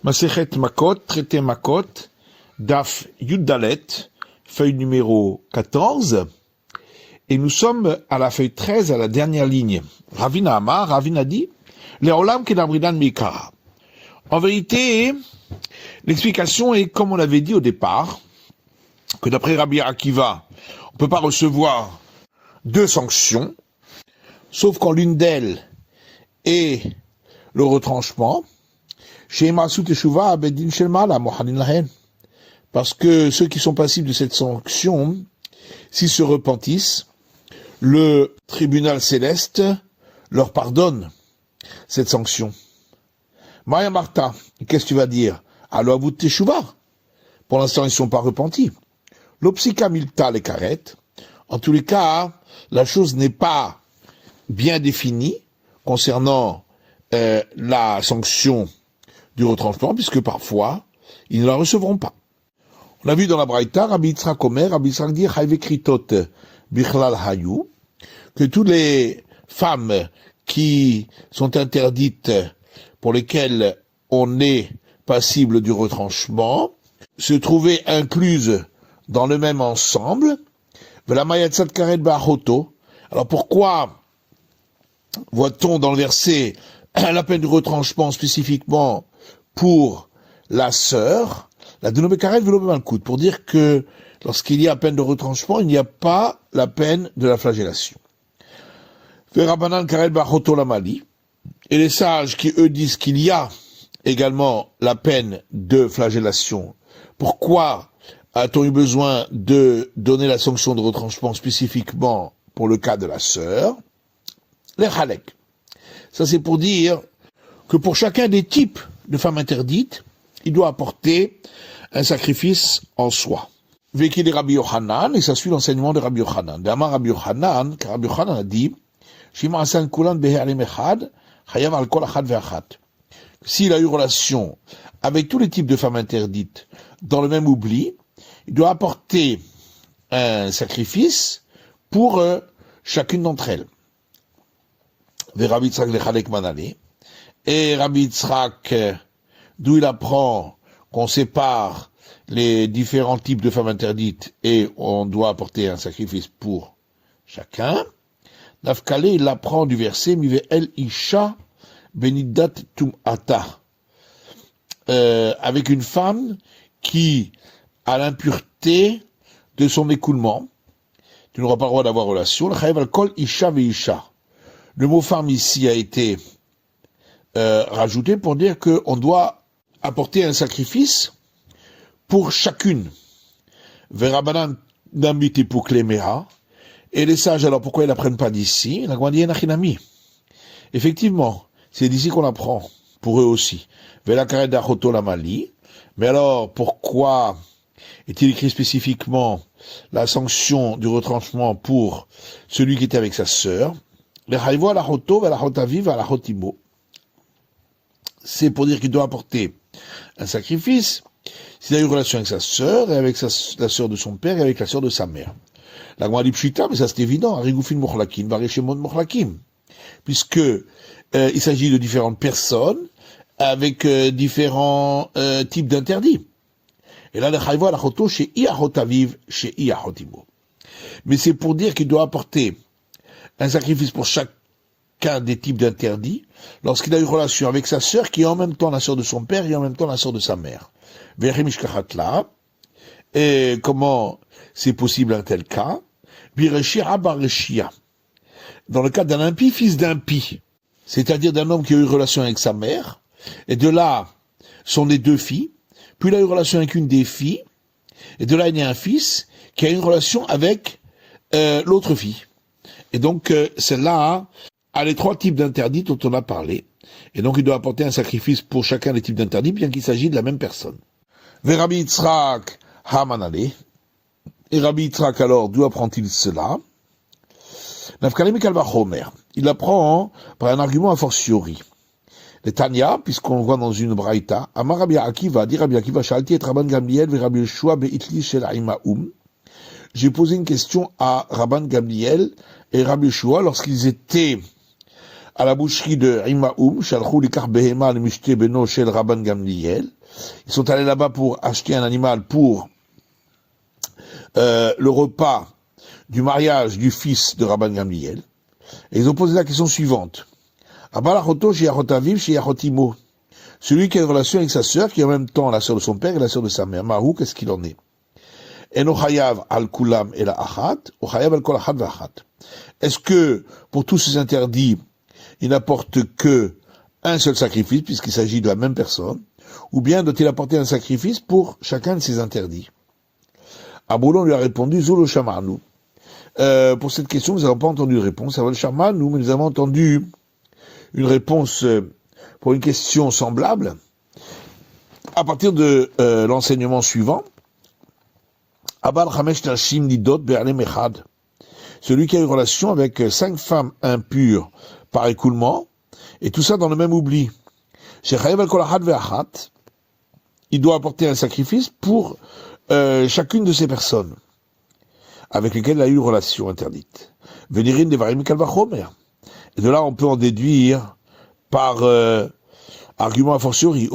Masechet Makot, traité Makot, Daf Yuddalet, feuille numéro 14, et nous sommes à la feuille 13, à la dernière ligne. Ravina Amar, Ravina dit, Leolam Kedabridan Mikara. En vérité, l'explication est, comme on l'avait dit au départ, que d'après Rabbi Akiva, on ne peut pas recevoir deux sanctions, sauf quand l'une d'elles est le retranchement, parce que ceux qui sont passibles de cette sanction, s'ils se repentissent, le tribunal céleste leur pardonne cette sanction. Maya Martha, qu'est-ce que tu vas dire? Alors à bout de teshuva. Pour l'instant, ils ne sont pas repentis. L'opsika milta les karet. En tous les cas, la chose n'est pas bien définie concernant la sanction du retranchement, puisque parfois, ils ne la recevront pas. On a vu dans la Braïta, Rabbi Yitzhak Omer, Rabbi Yitzhak dit, Hayvekritot bichlal hayu, que toutes les femmes qui sont interdites, pour lesquelles on est passible du retranchement, se trouvaient incluses dans le même ensemble. Alors pourquoi voit-on dans le verset la peine de retranchement spécifiquement pour la sœur, la dénommée Velo Malkout, pour dire que lorsqu'il y a peine de retranchement, il n'y a pas la peine de la flagellation. Et les sages qui eux disent qu'il y a également la peine de flagellation. Pourquoi a-t-on eu besoin de donner la sanction de retranchement spécifiquement pour le cas de la sœur? Les halek. Ça c'est pour dire que pour chacun des types de femmes interdites, il doit apporter un sacrifice en soi. Véki de Rabbi Yochanan, et ça suit l'enseignement de Rabbi Yochanan. D'Amar Rabbi Yochanan, car Rabbi Yochanan a dit, Shima Asan Kulan Behe'alim Echad, Chayav al Kol Achad Ve'achat. S'il a eu relation avec tous les types de femmes interdites dans le même oubli, il doit apporter un sacrifice pour chacune d'entre elles. Rabbi Yitzhak lechalek manale. Et Rabbi Yitzhak, d'où il apprend qu'on sépare les différents types de femmes interdites et on doit apporter un sacrifice pour chacun. Nafkale, il apprend du verset Mive el isha benidat tum'ata, avec une femme qui a l'impureté de son écoulement. Tu n'auras pas le droit d'avoir relation. Le mot femme ici a été rajouté pour dire qu'on doit apporter un sacrifice pour chacune. Verabanan d'ambiti pour Kléméa. Et les sages, alors pourquoi ils n'apprennent pas d'ici? Effectivement, c'est d'ici qu'on apprend, pour eux aussi. Velakaret d'achoto la Mali. Mais alors, pourquoi est-il écrit spécifiquement la sanction du retranchement pour celui qui était avec sa sœur? C'est pour dire qu'il doit apporter un sacrifice s'il a eu relation avec sa sœur et avec la sœur de son père et avec la sœur de sa mère. La Gemara Pshita, mais ça c'est évident, Arigufin Mochlakim, Vareshemon Mochlakim, puisque il s'agit de différentes personnes avec différents types d'interdits. Et là, le Chayva, la Choto, chez Iahotaviv, chez Iahotimo. Mais c'est pour dire qu'il doit apporter un sacrifice pour chacun des types d'interdits lorsqu'il a eu relation avec sa sœur qui est en même temps la sœur de son père et en même temps la sœur de sa mère. Veremishkachatla. Et comment c'est possible un tel cas? Bireshia Bareshia. Dans le cas d'un impie, fils d'impie, c'est-à-dire d'un homme qui a eu relation avec sa mère, et de là sont nées deux filles, puis il a eu relation avec une des filles, et de là il y a un fils qui a eu une relation avec l'autre fille. Et donc celle-là a les trois types d'interdits dont on a parlé, et donc il doit apporter un sacrifice pour chacun des types d'interdits, bien qu'il s'agisse de la même personne. Rabbi Yitzhak Hamanale. Et Rabbi Yitzhak, alors, d'où apprend-il cela? Il apprend par un argument a fortiori. Le Tanya, puisqu'on le voit dans une braïta, Amar Rabbi Akiva, dit Rabbi Akiva, Shalti et Rabban Gamliel, ve Rabbi Yeshua be'itli shel Aimaoum. J'ai posé une question à Rabban Gamliel et Rabbi Yeshua lorsqu'ils étaient à la boucherie de Imaoum, Shalchou Likar Behema le Mishte Beno Shel Rabban Gamliel. Ils sont allés là-bas pour acheter un animal pour le repas du mariage du fils de Rabban Gamliel. Et ils ont posé la question suivante. Abalachoto Shiachotaviv Shiachotimo. Celui qui a une relation avec sa sœur, qui est en même temps la sœur de son père et la sœur de sa mère. Mahou, qu'est-ce qu'il en est? Eno Chayav al Kulam et la Achat, ou Chayav al Kol Achat Vachat. Est-ce que, pour tous ces interdits, il n'apporte que un seul sacrifice, puisqu'il s'agit de la même personne, ou bien doit-il apporter un sacrifice pour chacun de ces interdits? Aboulon lui a répondu, Zolo Shamarnou. Pour cette question, nous n'avons pas entendu de réponse. Aval Shamarnou, mais nous avons entendu une réponse pour une question semblable, à partir de l'enseignement suivant. Abal Chamesh Tashim Nidot Be'alem Echad. Celui qui a une relation avec 5 femmes impures par écoulement, et tout ça dans le même oubli. Shechayev al Kol Achad Ve'achat, il doit apporter un sacrifice pour chacune de ces personnes avec lesquelles il a eu une relation interdite. Venirin Devarim Kal Vachomer. Et de là, on peut en déduire par argument a fortiori.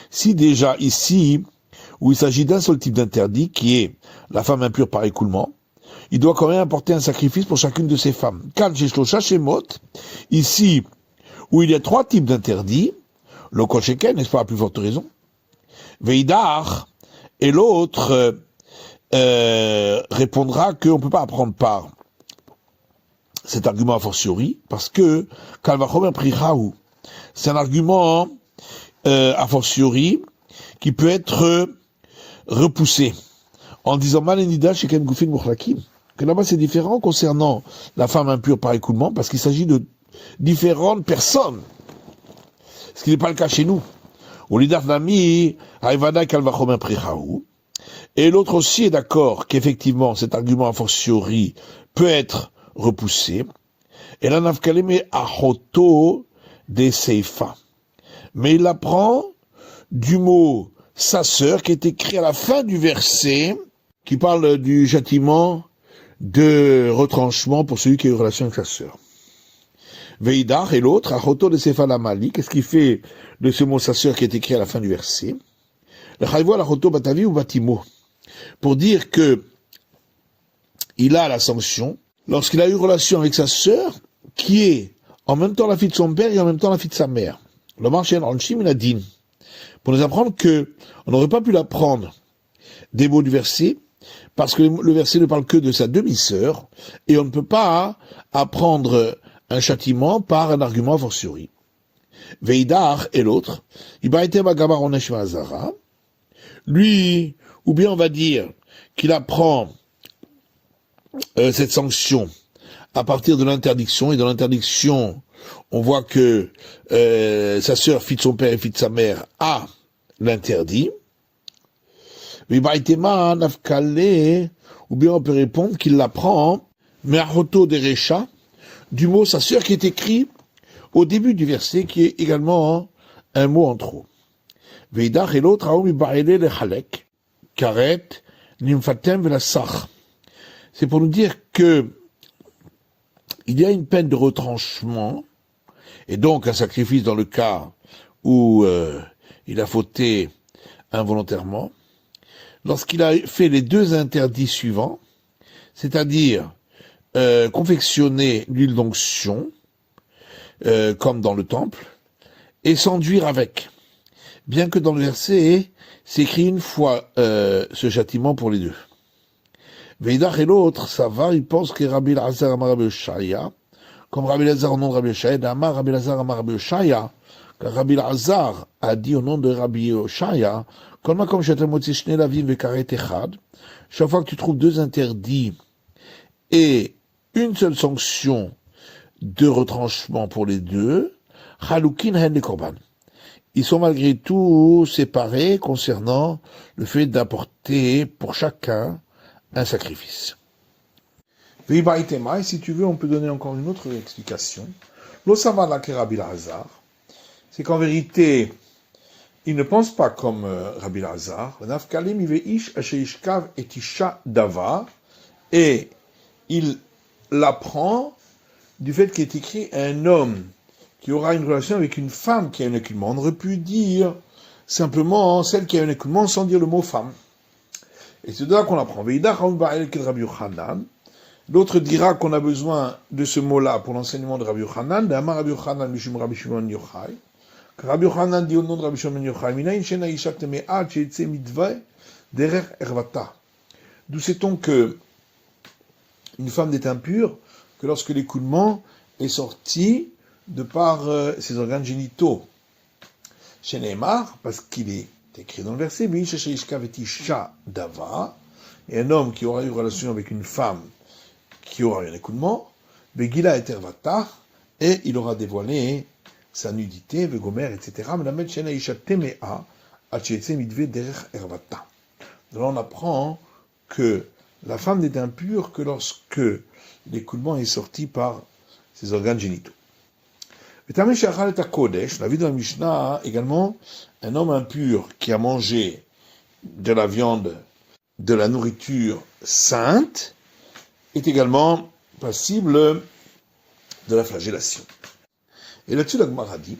Si déjà ici, où il s'agit d'un seul type d'interdit, qui est la femme impure par écoulement, il doit quand même apporter un sacrifice pour chacune de ces femmes. Ici, où il y a 3 types d'interdits, le kol sheken, n'est-ce pas, à plus forte raison, Veidar, et l'autre répondra qu'on ne peut pas apprendre par cet argument a fortiori, parce que c'est un argument a fortiori qui peut être repoussé en disant que là-bas c'est différent concernant la femme impure par écoulement, parce qu'il s'agit de différentes personnes, ce qui n'est pas le cas chez nous. Et l'autre aussi est d'accord qu'effectivement cet argument a fortiori peut être repoussé. Et là, nafkaleme achoto de seifa. Mais il apprend du mot sa sœur qui est écrit à la fin du verset, qui parle du châtiment de retranchement pour celui qui a eu une relation avec sa sœur. Veidar et l'autre, achoto de seifa lamali, qu'est-ce qui fait de ce mot sa sœur qui est écrit à la fin du verset? Le chayvo la achoto batavi ou batimo. Pour dire que il a la sanction lorsqu'il a eu relation avec sa sœur, qui est en même temps la fille de son père et en même temps la fille de sa mère. Le marché en Shim, il a dit, pour nous apprendre que on n'aurait pas pu l'apprendre des mots du verset, parce que le verset ne parle que de sa demi-sœur, et on ne peut pas apprendre un châtiment par un argument a fortiori. Veidar et l'autre, lui, ou bien on va dire qu'il apprend cette sanction à partir de l'interdiction, et dans l'interdiction, on voit que sa sœur, fille de son père et fille de sa mère, a l'interdit. Mais Baïtema, Nafkale, ou bien on peut répondre qu'il l'apprend, mais à Roto de Recha, du mot sa sœur qui est écrit au début du verset, qui est également un mot en trop. Veidach et l'autre, Aomi Baïle le Halek, Karet, Nimfatem Velasach. C'est pour nous dire que il y a une peine de retranchement, et donc un sacrifice dans le cas où il a fauté involontairement, lorsqu'il a fait les 2 interdits suivants, c'est-à-dire confectionner l'huile d'onction, comme dans le temple, et s'enduire avec. Bien que dans le verset, c'est écrit une fois ce châtiment pour les 2. Veidach et l'autre, ça va, il pense que Rabbi Lazar Amar Rabbi Yoshaya, comme Rabbi Lazar au nom de Rabbi Yoshaya, d'Amar Rabbi Lazar Amar Rabbi Yoshaya, car Rabbi Lazar a dit au nom de Rabbi Yoshaya, chaque fois que tu trouves 2 interdits et une seule sanction de retranchement pour les 2, Chalukin hen les korban. Ils sont malgré tout séparés concernant le fait d'apporter pour chacun un sacrifice. Et si tu veux, on peut donner encore une autre explication. L'Osamala que Rabbi Lazar, c'est qu'en vérité, il ne pense pas comme Rabbi Lazar. Et il l'apprend du fait qu'il est écrit un homme qui aura une relation avec une femme qui a un écoulement. On aurait pu dire simplement celle qui a un écoulement sans dire le mot femme. Et c'est de là qu'on apprend. L'autre dira qu'on a besoin de ce mot-là pour l'enseignement de Rabbi Yochanan. Rabbi Yochanan, Mishum Rabbi Shimon Yochai. Rabbi Yochanan dit au nom de Rabbi Shimon Yochai, d'où sait-on que une femme n'est impure que lorsque l'écoulement est sorti de par ses organes génitaux. Chez Neymar, parce qu'il est écrit dans le verset, et un homme qui aura eu relation avec une femme qui aura eu un écoulement, Begila et Tervata, et il aura dévoilé sa nudité, Vegomer, etc. Donc on apprend que la femme n'est impure que lorsque l'écoulement est sorti par ses organes génitaux. La vie de la Mishnah, également, un homme impur qui a mangé de la viande, de la nourriture sainte, est également passible de la flagellation. Et là-dessus, la Gemara dit,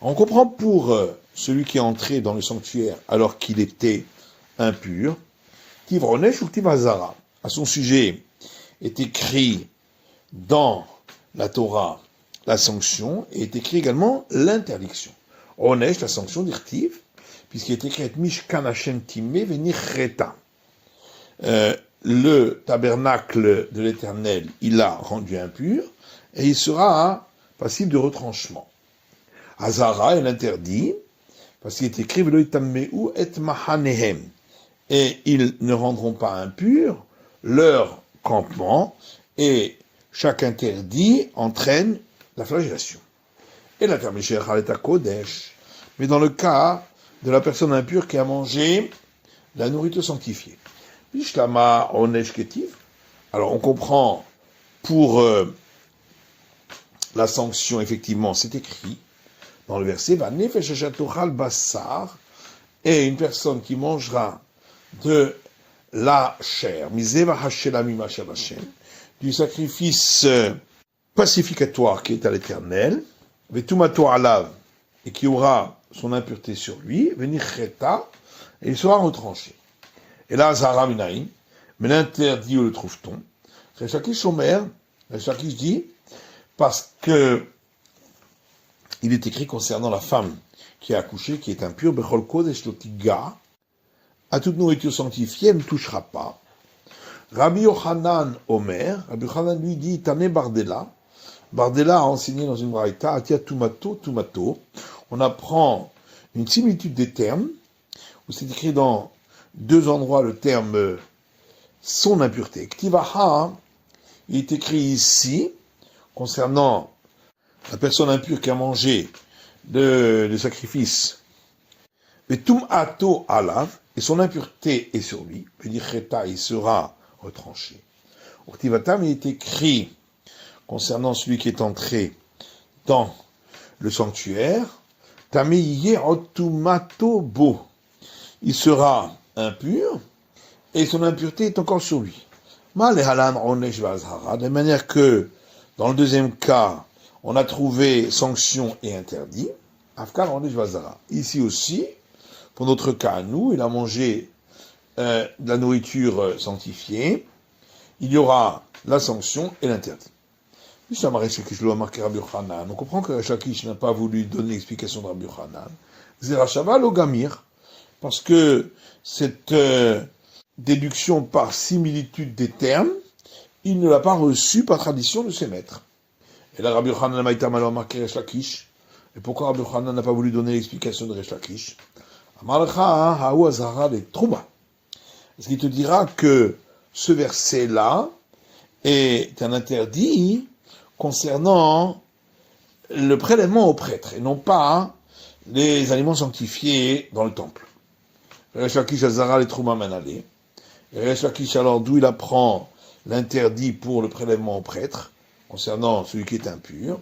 on comprend pour celui qui est entré dans le sanctuaire alors qu'il était impur, Tivronesh ou Tivazara. À son sujet est écrit dans la Torah la sanction et est écrit également l'interdiction. Ronesh, la sanction d'Irtiv, puisqu'il est écrit Mishkan Hashem Timé Venirreta. Le tabernacle de l'Éternel, il l'a rendu impur et il sera passible de retranchement. Hazara, elle interdit, parce qu'il est écrit Velo itammeu et mahanehem, et ils ne rendront pas impurs leur campement, et chaque interdit entraîne la flagellation. Et la termicher Khaleta Kodesh, mais dans le cas de la personne impure qui a mangé la nourriture sanctifiée. Bishlama Onesh Ketiv. Alors on comprend pour la sanction, effectivement, c'est écrit dans le verset Va nefesh shatochal basar, et une personne qui mangera de la chair, miseva hashelamim asher Hashem, du sacrifice pacificatoire qui est à l'Éternel, vetumato alav, et qui aura son impureté sur lui, venir cheta, et il sera retranché. Et là, Zahara Minaïm, mais l'interdit où le trouve-t-on? Rechakish Omer, Rechakish dit, parce que il est écrit concernant la femme qui a accouché, qui est impure, Bechol Kodesh Lotiga, à toute nourriture sanctifiée, elle ne touchera pas. Rabbi Yochanan Omer, Rabbi Yochanan lui dit, Tane Bardella, Bardella a enseigné dans une braïta, Atia Tumato, Tumato, on apprend une similitude des termes, où c'est écrit dans deux endroits le terme son impureté. Ktivaha, il est écrit ici, concernant la personne impure qui a mangé le sacrifice, Vetum ato alav, et son impureté est sur lui, venir cheta, il sera retranché. Ktivatam, il est écrit concernant celui qui est entré dans le sanctuaire, Tamiye otumato bo, il sera impur, et son impureté est encore sur lui. De manière que, dans le deuxième cas, on a trouvé sanction et interdit. Ici aussi, pour notre cas à nous, il a mangé de la nourriture sanctifiée, il y aura la sanction et l'interdit. On comprend que Shakish n'a pas voulu donner l'explication de Rabbi Yochanan. Zerachava lo gamir, parce que cette déduction par similitude des termes, il ne l'a pas reçue par tradition de ses maîtres. Et là, Rabbi Yochanan m'a alors marqué Resh Lakish. Et pourquoi Rabbi Yochanan n'a pas voulu donner l'explication de Resh Lakish? Amalcha ha'u azara de Trouma. Est-ce qu'il te dira que ce verset-là est un interdit concernant le prélèvement au prêtre, et non pas les aliments sanctifiés dans le temple. Resh Lakish azara de Trouma manale. Et Resh Lakish, alors, d'où il apprend l'interdit pour le prélèvement au prêtre, concernant celui qui est impur,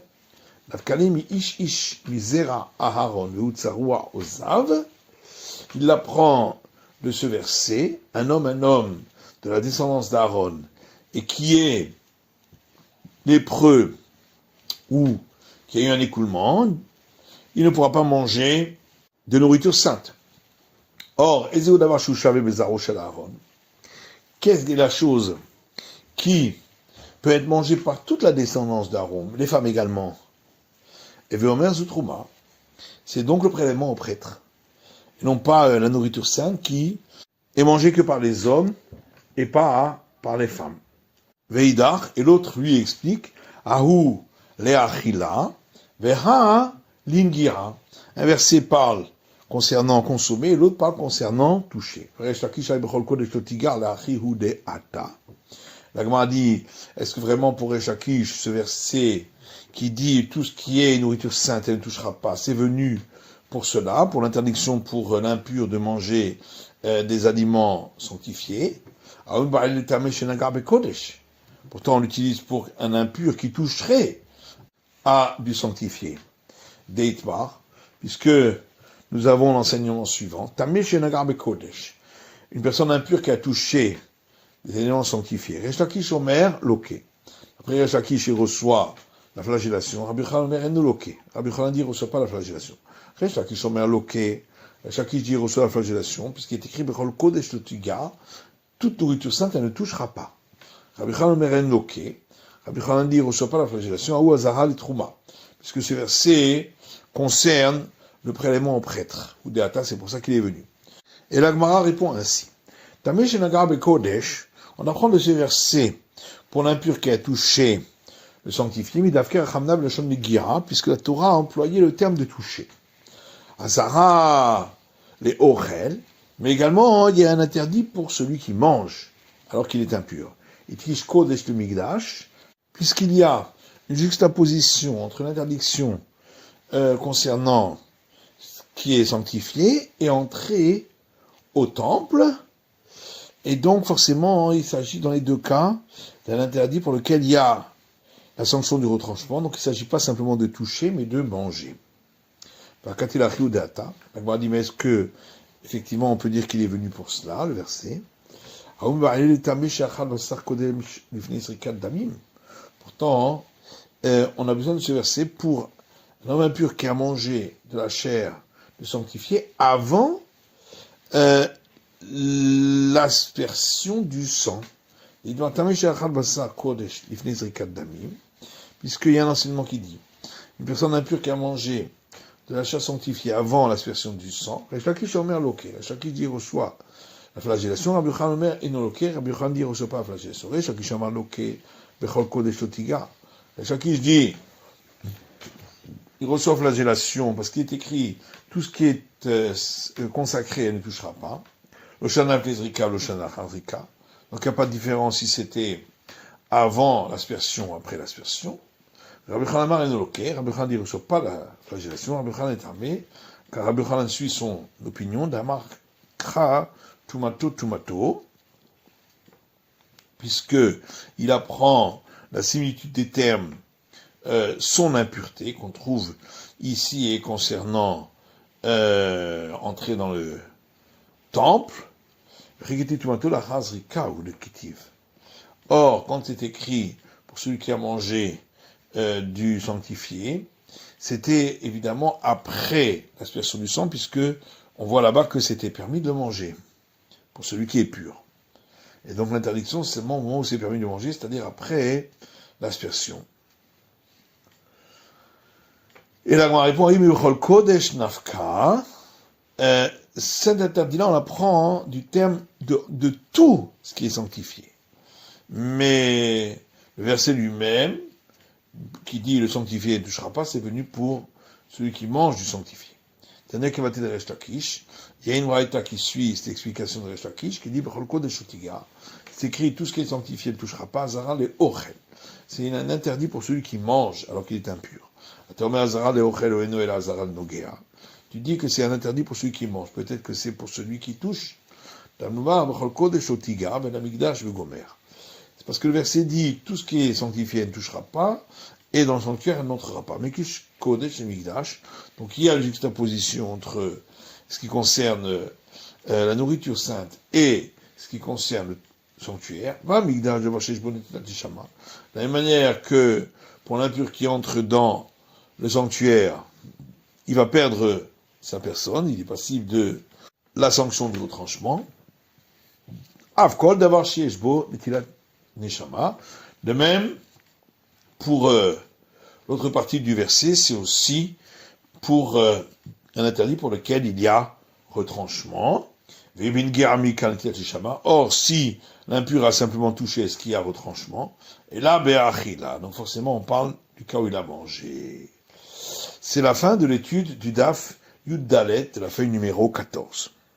il apprend de ce verset, un homme de la descendance d'Aaron, et qui est lépreux ou qui a eu un écoulement, il ne pourra pas manger de nourriture sainte. Or, qu'est-ce que la chose qui peut être mangée par toute la descendance d'Aaron, les femmes également? Et Veomer Zutrouma, c'est donc le prélèvement au prêtre, et non pas la nourriture sainte qui est mangée que par les hommes et pas par les femmes. Veidar, et l'autre lui explique, Ahu le'achila, veha lingira. Un verset parle concernant consommer, et l'autre parle concernant toucher. La Gemara dit, est-ce que vraiment pour Resh Lakish, ce verset qui dit tout ce qui est nourriture sainte, elle ne touchera pas, c'est venu pour cela, pour l'interdiction pour l'impur de manger des aliments sanctifiés. Pourtant, on l'utilise pour un impur qui toucherait à du sanctifié. Deitmar, puisque nous avons l'enseignement suivant. Une personne impure qui a touché des éléments sanctifiés. Resh Lakish Omer loqué. Après Resh Lakish, il reçoit la flagellation. Rabbi Yochanan Omer en loqué. Rabbi Yochanan dit, il ne reçoit pas la flagellation. Resh Lakish Omer loqué. Resh Lakish dit, il reçoit la flagellation, puisqu'il est écrit Bechol Kodesh Lotiga, toute nourriture sainte, elle ne touchera pas. Rabbi Yochanan Omer en loqué. Rabbi Yochanan dit, il ne reçoit pas la flagellation. Aou Azara li Trouma. Puisque ce verset concerne le prélèvement au prêtre. Ou Deata, c'est pour ça qu'il est venu. Et la Gemara répond ainsi. Tamesh Nagar Bekodesh, on apprend de ce verset pour l'impur qui a touché le sanctifié, Midavker Chamnav le Shon Gira, puisque la Torah a employé le terme de toucher. Azara les Ochel, mais également il y a un interdit pour celui qui mange alors qu'il est impur. Itish Kodesh le Migdash, puisqu'il y a une juxtaposition entre l'interdiction concernant ce qui est sanctifié et entrer au temple, et donc forcément il s'agit dans les deux cas d'un interdit pour lequel il y a la sanction du retranchement, donc il ne s'agit pas simplement de toucher, mais de manger. La Gemara dit, mais est-ce que effectivement on peut dire qu'il est venu pour cela, le verset? Pourtant, on a besoin de ce verset pour un homme impur qui a mangé de la chair de sanctifié avant l'aspersion du sang. Il doit puisqu'il y a un enseignement qui dit une personne impure qui a mangé de la chair sanctifiée avant l'aspersion du sang, Resh Lakish Omer loqué. Resh Lakish dit reçoit la flagellation, Rabbi Yochanan Omer eno loqué, Rabbi Yochanan dit reçoit pas la flagellation. Resh Lakish Omer loqué, Bechol Kodesh Lotiga. Resh Lakish dit il reçoit flagellation parce qu'il est écrit tout ce qui est consacré, elle ne touchera pas. L'Oshana Plezrika, l'Oshana Chazrika. Donc il n'y a pas de différence si c'était avant l'aspersion ou après l'aspersion. Rabbi Yochanan Amar eno loqué, Rabbi Yochanan dit il ne reçoit pas la flagellation, Rabbi Yochanan est armé, car Rabbi Yochanan suit son opinion d'Amar Kra Tumato, puisque il apprend la similitude des termes, son impureté, qu'on trouve ici et concernant entrer dans le temple, Rigeti Tumato la Chazrika ou le Kitiv. Or, quand c'est écrit pour celui qui a mangé du sanctifié, c'était évidemment après l'aspersion du sang, puisque on voit là-bas que c'était permis de manger pour celui qui est pur. Et donc l'interdiction, c'est seulement au moment où c'est permis de manger, c'est-à-dire après l'aspersion. Et là, on répond, Kodesh Nafka, cet interdit-là, on l'apprend du terme de tout ce qui est sanctifié. Mais le verset lui-même, qui dit le sanctifié ne touchera pas, c'est venu pour celui qui mange du sanctifié. C'est-à-dire qu'il va de Resh Lakish. Il y a une braïta qui suit cette explication de Resh Lakish, qui dit Bechol Kodesh Lotiga. C'est écrit tout ce qui est sanctifié ne touchera pas, Azara le Ochel. C'est un interdit pour celui qui mange alors qu'il est impur. Tu dis que c'est un interdit pour celui qui mange. Peut-être que c'est pour celui qui touche. C'est parce que le verset dit tout ce qui est sanctifié elle ne touchera pas, et dans le sanctuaire elle n'entrera pas. Mais Kish Kodesh et Migdash. Donc il y a une juxtaposition entre ce qui concerne la nourriture sainte et ce qui concerne sanctuaire, va migdash de vachesh bonet natishama. De la même manière que pour l'impur qui entre dans le sanctuaire, il va perdre sa personne, il est passible de la sanction du retranchement. Avkol d'avoir shieshbo netilat neshama. De même, pour l'autre partie du verset, c'est aussi pour un interdit pour lequel il y a retranchement. Or, si l'impur a simplement touché ce qu'il y a retranchement, et là, be'achila. Donc forcément, on parle du cas où il a mangé. C'est la fin de l'étude du Daf Yud Dalet, de la feuille numéro 14.